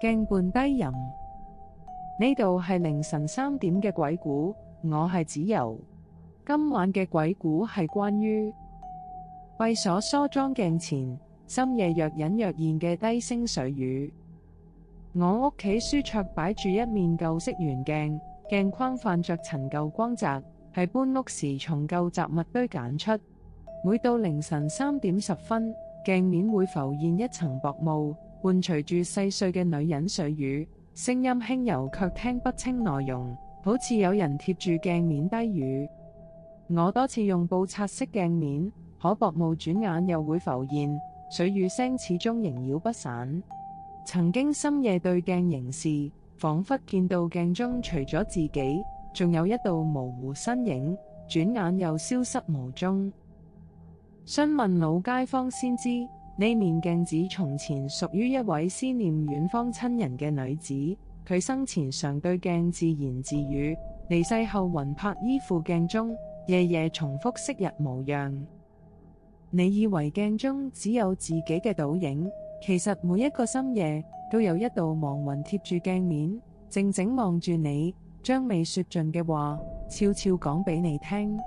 鏡伴低吟。呢度係凌晨3點嘅鬼故，我係子柔。今晚嘅鬼故係關於閉鎖梳妝鏡前，深夜若隱若現嘅低聲水語。我屋企書桌擺住一面舊式圓鏡，鏡框泛着陳舊光澤，係搬屋時從舊雜物堆揀出。每到凌晨3點10分，鏡面會浮現一層薄霧，伴隨住細碎嘅女人水語，聲音輕柔卻聽不清內容，好似有人貼住鏡面低語。我多次用布擦拭鏡面，可薄霧轉眼又會浮現，水語聲始終縈繞不散。曾經深夜對鏡凝視，彷彿見到鏡中除咗自己，仲有一道模糊身影，轉眼又消失無蹤。詢問老街坊先知，呢面鏡子從前屬於一位思念遠方親人嘅女子，佢生前常對鏡自言自語，離世後魂魄依附鏡中，夜夜重複昔日模樣。你以為鏡中只有自己嘅倒影，其實每一個深夜都有一道亡魂貼住鏡面，靜靜望住你，將未說盡嘅話悄悄講俾你聽。